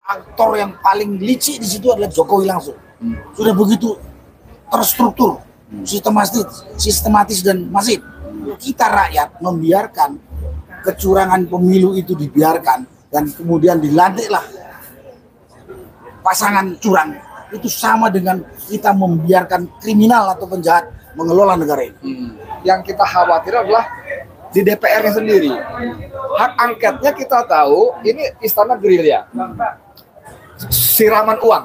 aktor yang paling licik di situ adalah Jokowi langsung. Sudah begitu terstruktur, sistematis dan masif. Kita rakyat membiarkan kecurangan pemilu itu dibiarkan dan kemudian dilantiklah pasangan curang. Itu sama dengan kita membiarkan kriminal atau penjahat mengelola negara ini. Yang kita khawatir adalah di DPR-nya sendiri. Hak angketnya kita tahu ini istana gerilya. Siraman uang.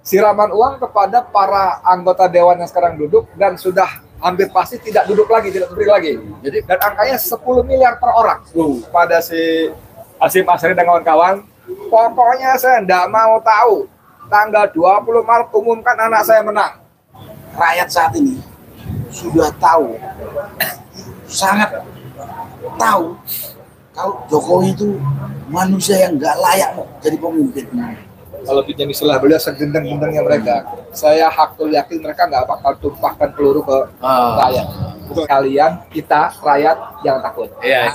Siraman uang kepada para anggota dewan yang sekarang duduk dan sudah hampir pasti tidak duduk lagi, tidak duduk lagi. Jadi dan angkanya 10 miliar per orang. Pada si Hasyim Asyari dan kawan-kawan, pokoknya saya tidak mau tahu. Tanggal 20 Maret umumkan anak saya menang. Rakyat saat ini sudah tahu, sangat tahu kalau Jokowi itu manusia yang nggak layak jadi pemimpin. Kalau pinjam istilah beliau segendang-gendangnya mereka, saya hakul yakin mereka nggak bakal tumpahkan peluru ke rakyat. Kalian, kita, rakyat yang takut. Iya.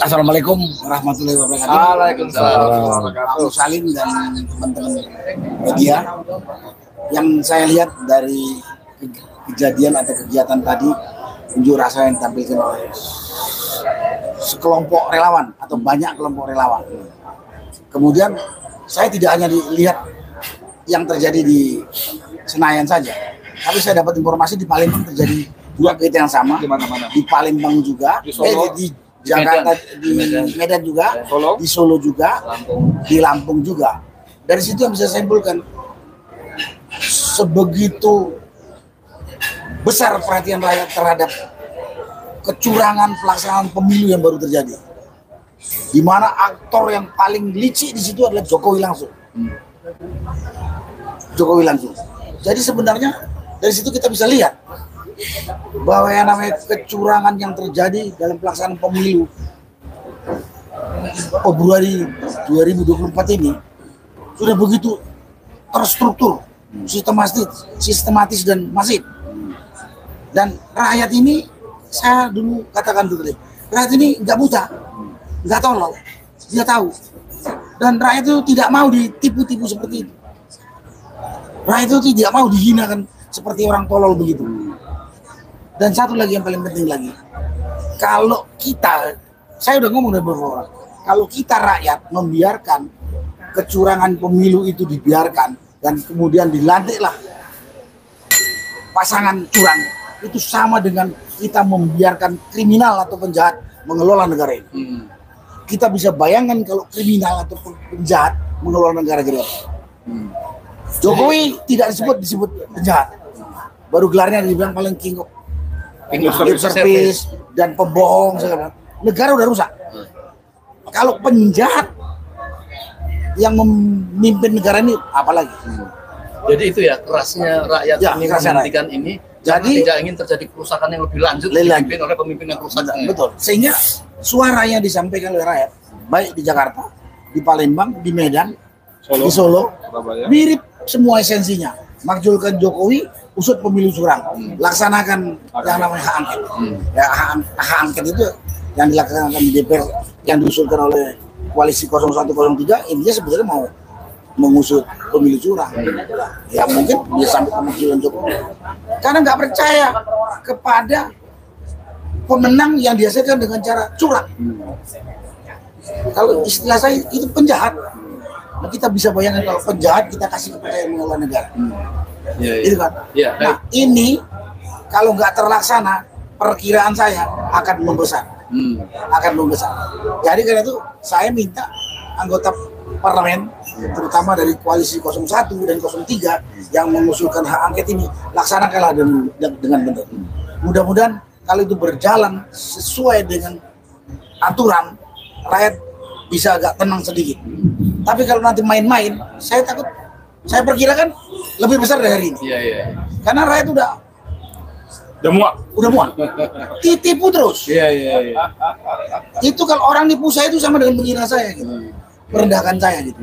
Assalamualaikum warahmatullahi wabarakatuh. Waalaikumsalam. Aku Salim dan teman-teman media yang saya lihat dari kejadian atau kegiatan tadi, unjuk rasa yang ditampilkan oleh sekelompok relawan atau banyak kelompok relawan. Kemudian saya tidak hanya dilihat yang terjadi di Senayan saja, tapi saya dapat informasi di Palembang terjadi dua kegiatan yang sama. Di mana-mana? Di Palembang juga, di Jakarta, di Medan juga, di Solo juga, di Lampung juga. Dari situ yang bisa saya simpulkan, sebegitu besar perhatian rakyat terhadap kecurangan pelaksanaan pemilu yang baru terjadi, di mana aktor yang paling licik di situ adalah Jokowi langsung. Jokowi langsung. Jadi sebenarnya dari situ kita bisa lihat bahwa yang namanya kecurangan yang terjadi dalam pelaksanaan pemilu Februari 2024 ini sudah begitu terstruktur, sistematis dan masif. Dan rakyat ini, saya dulu katakan dulu deh, rakyat ini nggak buta, nggak tolol, dia tahu. Dan rakyat itu tidak mau ditipu-tipu seperti itu. Rakyat itu tidak mau dihinakan seperti orang tolol begitu. Dan satu lagi yang paling penting lagi, kalau kita, saya udah ngomong dari beberapa orang, kalau kita rakyat membiarkan kecurangan pemilu itu dibiarkan dan kemudian dilantiklah pasangan curang, itu sama dengan kita membiarkan kriminal atau penjahat mengelola negara ini. Kita bisa bayangkan kalau kriminal atau penjahat mengelola negara kita. Jokowi tidak disebut penjahat, baru gelarnya dibilang paling king of service dan pembohong segala. Negara udah rusak. Kalau penjahat yang memimpin negara ini apalagi. Jadi itu ya kerasnya rakyat Ya, ingin kerasnya menghentikan ini. Jadi tidak ingin terjadi kerusakan yang lebih lanjut dipimpin oleh pemimpin yang rusak. Betul. Sehingga suara yang disampaikan oleh rakyat, baik di Jakarta, di Palembang, di Medan, di Solo, mirip semua esensinya. Makjulkan Jokowi, usut pemilu curang, laksanakan yang namanya hak angket. Ya, hak angket itu yang dilaksanakan di DPR, yang diusulkan oleh koalisi 0103, intinya sebetulnya mau mengusut pemilu curang. Ya mungkin dia sampai kemakjulan Jokowi karena nggak percaya kepada pemenang yang dihasilkan dengan cara curang. Kalau istilah saya itu penjahat. Nah, kita bisa bayangkan kalau penjahat kita kasih kepada yang mengelola negara. Itu kan. Nah ini kalau nggak terlaksana, perkiraan saya akan membesar. Jadi karena itu saya minta anggota parlemen, terutama dari koalisi 01 dan 03 yang mengusulkan hak angket ini, laksanakanlah dengan benar. Mudah-mudahan kalau itu berjalan sesuai dengan aturan, rakyat bisa agak tenang sedikit. Tapi kalau nanti main-main, saya takut, saya perkirakan lebih besar dari hari ini. Karena rakyat udah muak. Ditipu terus. Itu kalau orang nipu saya itu sama dengan menghina saya gitu. Merendahkan saya gitu.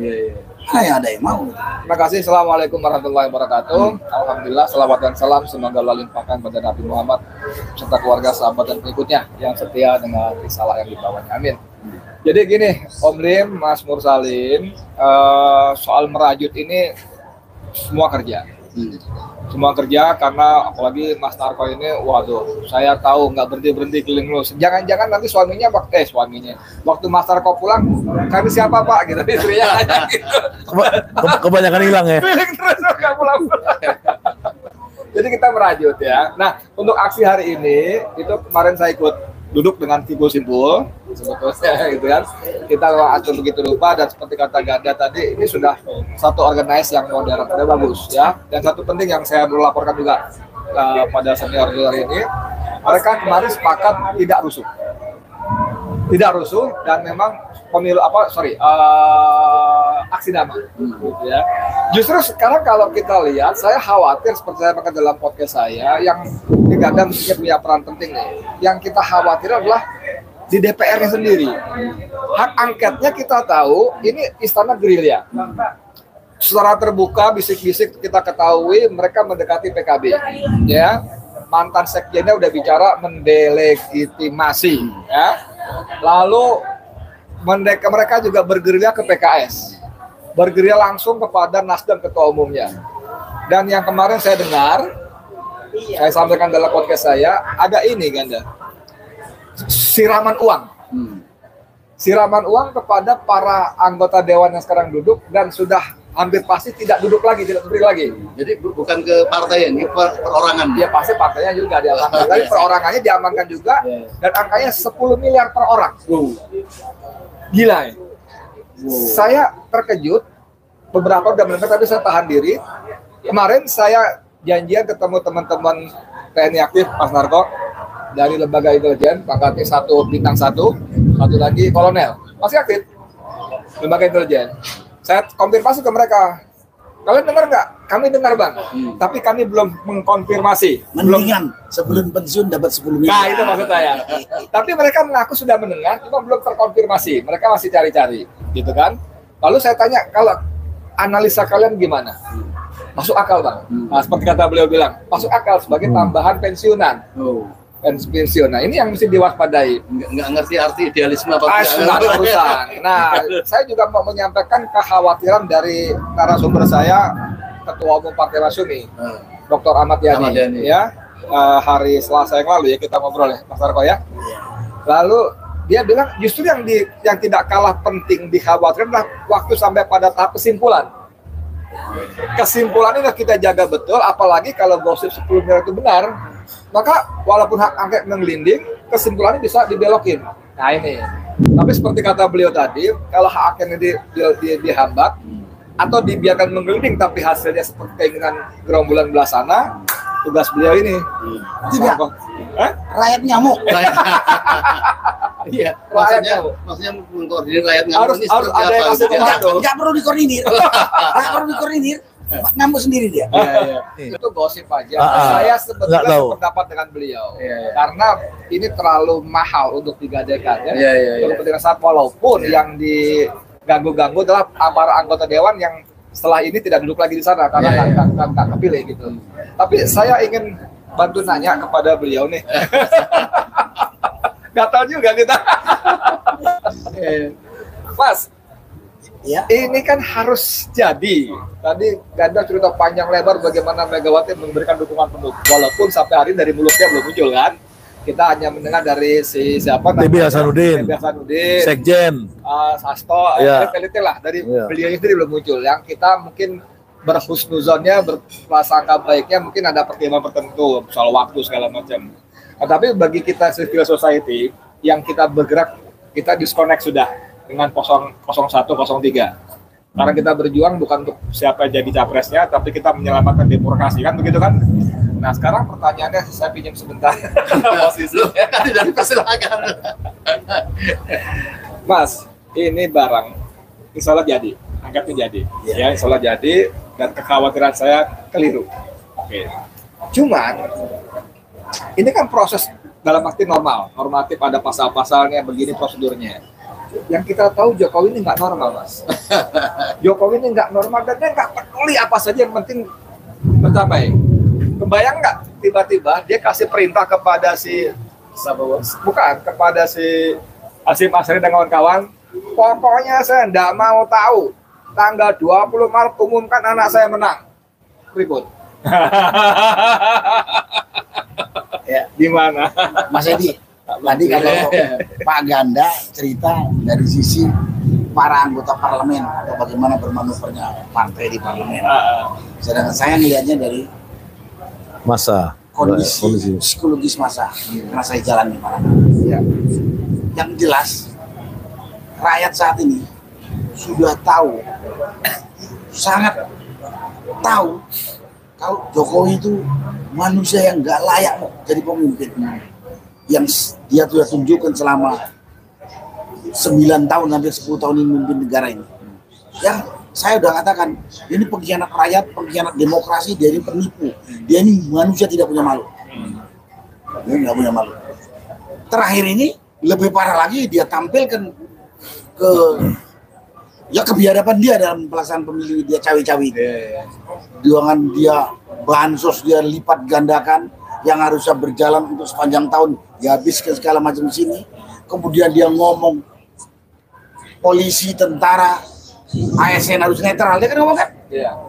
Mana ada yang mau. Terima kasih. Assalamualaikum warahmatullahi wabarakatuh. Alhamdulillah, salawat dan salam semoga Allah limpahkan pada Nabi Muhammad serta keluarga, sahabat dan pengikutnya yang setia dengan risalah yang dibawanya. Amin. Jadi gini, Om Lim, Mas Mursalin, soal merajut ini semua kerja. Semua kerja karena apalagi Mas Narko ini, waduh, saya tahu nggak berhenti keliling lu. Jangan-jangan nanti suaminya waktu Mas Narko pulang, kami siapa Pak? Gitu, istrinya nanya gitu. Kebanyakan hilang ya. Keliling terus nggak pulang. Jadi kita merajut ya. Nah, untuk aksi hari ini itu kemarin saya ikut duduk dengan simpul-simpul sebetulnya gitu kan. Kita atur begitu rupa dan seperti kata Ganda tadi ini sudah satu organize yang modern, sudah bagus ya. Dan satu penting yang saya perlu laporkan juga pada senior ini, mereka kemarin sepakat tidak rusuh dan memang aksi damai gitu ya. Justru sekarang kalau kita lihat, saya khawatir seperti saya pakai dalam podcast saya yang Ganda mestinya punya peran penting nih. Yang kita khawatir adalah di DPR-nya sendiri. Hak angketnya kita tahu ini istana gerilya. Secara terbuka bisik-bisik kita ketahui mereka mendekati PKB ya. Mantan sekjennya udah bicara mendelegitimasi ya. Lalu mereka juga bergerilya ke PKS, bergerilya langsung kepada Nasdem ketua umumnya. Dan yang kemarin saya dengar, saya sampaikan dalam podcast saya, ada ini Ganda, siraman uang kepada para anggota dewan yang sekarang duduk dan sudah hampir pasti tidak duduk lagi, tidak berdiri lagi. Jadi bukan ke partai ini, perorangan. Ya pasti partainya juga diamankan, tapi perorangannya diamankan juga, dan angkanya 10 miliar per orang. Gila ya. Saya terkejut, beberapa udah mendengar tapi saya tahan diri. Kemarin saya janjian ketemu teman-teman TNI aktif Mas Narko dari lembaga intelijen, pangkatnya 1 bintang 1, satu lagi kolonel, masih aktif lembaga intelijen. Saya konfirmasi ke mereka, kalian dengar nggak? Kami dengar Bang, tapi kami belum mengkonfirmasi. Mendingan sebelum pensiun dapat 10 miliar. Nah itu maksud saya. Tapi mereka mengaku sudah mendengar, cuma belum terkonfirmasi. Mereka masih cari-cari, gitu kan? Lalu saya tanya, kalau analisa kalian gimana? Masuk akal Bang. Nah, seperti kata beliau bilang, masuk akal sebagai tambahan pensiunan. Pensiun. Nah ini yang mesti diwaspadai. Nggak ngerti arti idealisme apa urusan. Nah, saya juga mau menyampaikan kekhawatiran dari narasumber saya, Ketua Umum Partai Masyumi, Dr. Ahmad Yani. Ya, hari Selasa yang lalu ya kita ngobrol ya, Mas Narko ya. Lalu dia bilang justru yang tidak kalah penting dikhawatirkan adalah waktu sampai pada tahap kesimpulan. Kesimpulan ini kita jaga betul, apalagi kalau gosip 10 miliar itu benar, maka walaupun hak angket mengelinding, kesimpulannya bisa dibelokin. Nah ini. Tapi seperti kata beliau tadi, kalau hak angket dihambat atau dibiarkan menggelinding, tapi hasilnya seperti keinginan gerombolan belah sana, tugas beliau ini tidak. Rakyat nyamuk. Iya, maksudnya mengkoordinir rakyat harus ada yang kasih komando. Nggak perlu dikoordinir. Nggak perlu dikoordinir. Ngamuk sendiri dia. Itu gosip aja. Saya sebetulnya sependapat dengan beliau. Karena ini terlalu mahal untuk digadaikan ya. Untuk kepentingan saat walaupun yang diganggu-ganggu adalah para anggota dewan yang setelah ini tidak duduk lagi di sana karena nggak kepilih gitu. Tapi saya ingin bantu nanya kepada beliau nih. Gak tahu juga kita. Mas, ya. Ini kan harus jadi. Tadi Ganda cerita panjang lebar bagaimana Megawati memberikan dukungan penuh. Walaupun sampai hari dari mulutnya belum muncul kan. Kita hanya mendengar dari siapa namanya? Hasanuddin, Sekjen, Sasto, elit lah dari beliau sendiri belum muncul. Yang kita mungkin berhusnuzonnya, berprasangka baiknya mungkin ada pertimbangan tertentu soal waktu segala macam. Nah, tapi bagi kita civil society yang kita bergerak, kita disconnect sudah dengan 01, 03. Karena kita berjuang bukan untuk siapa jadi capresnya, tapi kita menyelamatkan demokrasi, kan begitu kan? Nah sekarang pertanyaannya saya pinjam sebentar. Posisi tidak dipersilakan. Mas, ini barang, insya Allah jadi, angkatnya jadi, ya insya Allah jadi, dan kekhawatiran saya keliru. Oke. Cuman ini kan proses dalam arti normatif ada pasal-pasalnya, begini prosedurnya. Yang kita tahu Jokowi ini nggak normal, Mas. Jokowi ini nggak normal dan dia nggak peduli apa saja yang penting mencapai. Kebayang nggak tiba-tiba dia kasih perintah kepada kepada si Hasyim Asyari dan kawan-kawan, pokoknya saya tidak mau tahu tanggal 20 Maret umumkan anak saya menang. Ribut. Ya, Gimana? Mas Edi, tadi kalau Pak Ganda cerita dari sisi para anggota parlemen atau bagaimana bermanuvernya partai di parlemen. Sedangkan saya melihatnya dari Masa. kondisi psikologis masa karena saya jalan di mana. Ya. Yang jelas rakyat saat ini sudah tahu, sangat tahu kalau Jokowi itu manusia yang nggak layak jadi pemimpin. Yang dia sudah tunjukkan selama 9 tahun hampir 10 tahun ini memimpin negara ini. Yang saya udah katakan, ini pengkhianat rakyat, pengkhianat demokrasi, dia ini penipu. Dia ini manusia tidak punya malu. Dia nggak punya malu. Terakhir ini lebih parah lagi, dia tampilkan kebiadaban dia dalam pelaksanaan pemilu, dia cawe-cawe. Dengan dia bansos dia lipat gandakan yang harusnya berjalan untuk sepanjang tahun, dihabiskan segala macam di sini. Kemudian dia ngomong polisi, tentara, ASN harus netral, dia kan ngomong kan?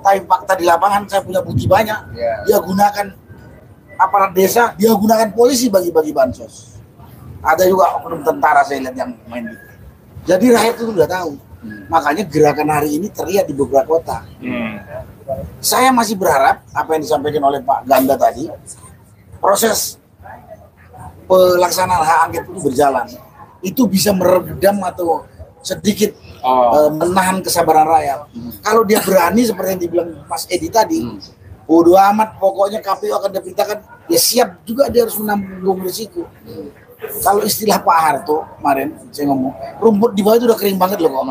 Tapi fakta di lapangan saya punya bukti banyak. Dia gunakan aparat desa, dia gunakan polisi bagi-bagi bansos. Ada juga oknum tentara saya lihat yang main gitu. Jadi rakyat itu udah tahu. Makanya gerakan hari ini terlihat di beberapa kota. Saya masih berharap apa yang disampaikan oleh Pak Ganda tadi, proses pelaksanaan hak angket itu berjalan, itu bisa meredam atau sedikit menahan kesabaran rakyat. Kalau dia berani seperti yang dibilang Mas Edi tadi, bodoh amat, pokoknya KPU akan dipintakan, ya siap juga dia harus menanggung risiko. Kalau istilah Pak Harto kemarin saya ngomong, rumput di bawah itu udah kering banget loh kok.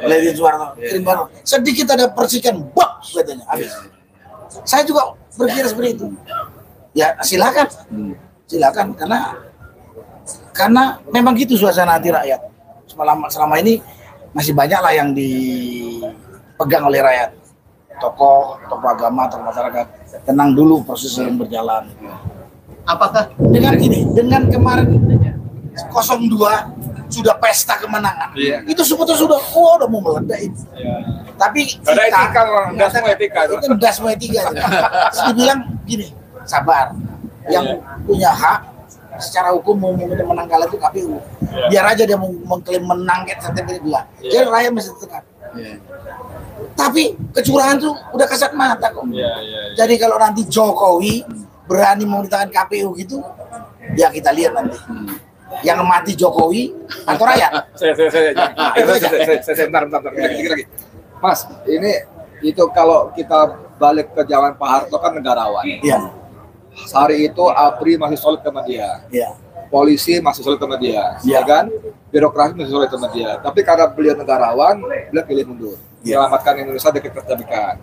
Lejen Suwarno, kering banget. Sedikit ada percikan, bak katanya habis. Saya juga berpikir seperti itu. Ya silakan, silakan karena memang gitu suasana hati rakyat. Selama ini masih banyak lah yang dipegang oleh rakyat. Tokoh agama, tokoh masyarakat. Tenang dulu, proses yang berjalan. Apakah dengan kemarin 02 sudah pesta kemenangan, itu sebetulnya sudah mau meledak itu. Tapi kita itu udah semua etika. Terus dibilang gini, sabar, yang punya hak secara hukum mau menang kalah itu KPU. Biar aja dia mau mengklaim menang kayak sertifikat gila. Jadi rakyat masih tekan. Tapi kecurangan tuh udah kasat mata kok. Jadi kalau nanti Jokowi berani memerintahkan KPU gitu, ya kita lihat nanti. Yang mati Jokowi atau rakyat? Saya bentar. Lagi. Mas, itu kalau kita balik ke zaman Pak Harto kan negarawan. Iya. Hari itu APRI masih solid sama dia. Iya. Polisi masih solid sama dia. Iya. Ya kan? Birokrasi masih solid sama dia. Tapi karena beliau negarawan, beliau pilih mundur. Menyelamatkan Indonesia dari keterjadikan.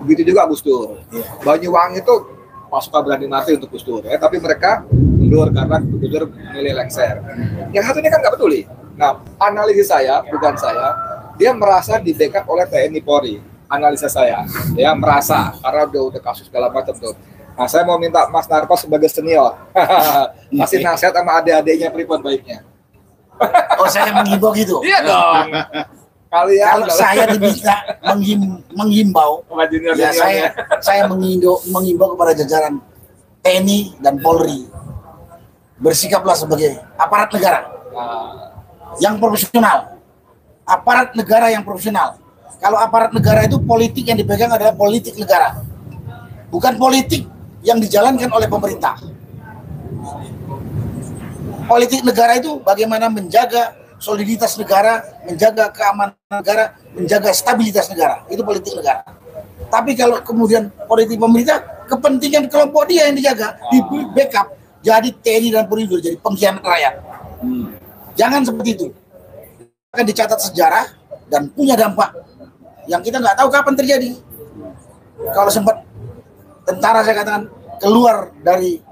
Begitu juga Gus Dur. Banyuwangi itu pasukan berani mati untuk Gus Dur, tapi mereka mundur karena Gus Dur memilih lengser. Yang satu ini kan nggak peduli. Nah, analisis saya, bukan saya, dia merasa di backup oleh TNI Polri. Analisa saya, dia merasa karena udah kasus segala macam tuh. Nah, saya mau minta Mas Narko sebagai senior, kasih nasihat sama adik-adiknya pripun baiknya. Oh, saya mengimbau gitu. Iya dong. Kalau saya diminta menghimbau, ya saya mengimbau kepada jajaran TNI dan Polri, bersikaplah sebagai aparat negara yang profesional, aparat negara yang profesional. Kalau aparat negara itu politik yang dipegang adalah politik negara, bukan politik yang dijalankan oleh pemerintah. Politik negara itu bagaimana menjaga soliditas negara, menjaga keamanan negara, menjaga stabilitas negara. Itu politik negara. Tapi kalau kemudian politik pemerintah, kepentingan kelompok dia yang dijaga, di backup, jadi TNI dan Polri jadi pengkhianat rakyat. Jangan seperti itu. Akan dicatat sejarah dan punya dampak yang kita nggak tahu kapan terjadi. Kalau sempat tentara saya katakan keluar dari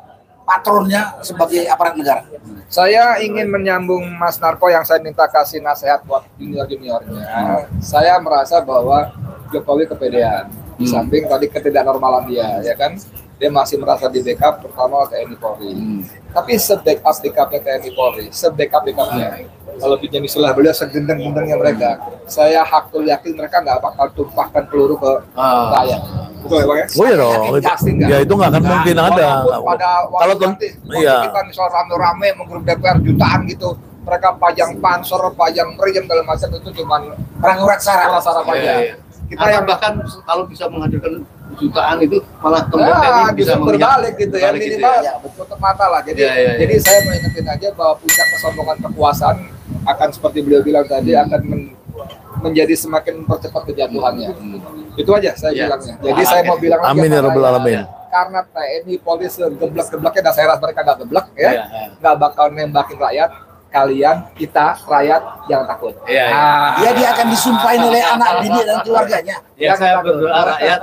patronnya sebagai aparat negara. Saya ingin menyambung Mas Narko yang saya minta kasih nasihat buat junior-juniornya. Saya merasa bahwa Jokowi kepedean. Di samping tadi ketidaknormalan dia, ya kan? dia masih merasa di backup pertama TNI Polri. Tapi se-backup-backupnya TNI Polri, se-backup-backupnya. Kalau pinjam istilah beliau segendeng-gendengnya mereka, saya hakul yakin mereka nggak bakal tumpahkan peluru ke rakyat. Betul ya Bang ya? Oh iya dong. Ya itu nggak akan mungkin ada. Pada Kalau waktu iya. kita misal rame-rame menggrup DPR jutaan gitu, mereka pajang pansor, pajang meriam dalam macam itu cuman perang urat saraf aja. Kita yang bahkan kalau bisa menghadirkan jutaan itu malah TNI bisa berbalik gitu ya, minimal gitu ya. tutup mata lah. Jadi jadi saya mau ingetin aja bahwa puncak kesombongan kekuasaan akan seperti beliau bilang tadi akan menjadi semakin mempercepat kejatuhannya. Itu aja saya bilangnya. Jadi saya mau bilang Amin ya rabbal alamin. Karena TNI Polri segeblek-gebleknya dan saya rasa mereka nggak geblek ya, nggak bakal nembakin rakyat. Kalian, kita, rakyat jangan takut. Dia akan disumpahin oleh anak, bini dan keluarganya. Ya, saya berdoa rakyat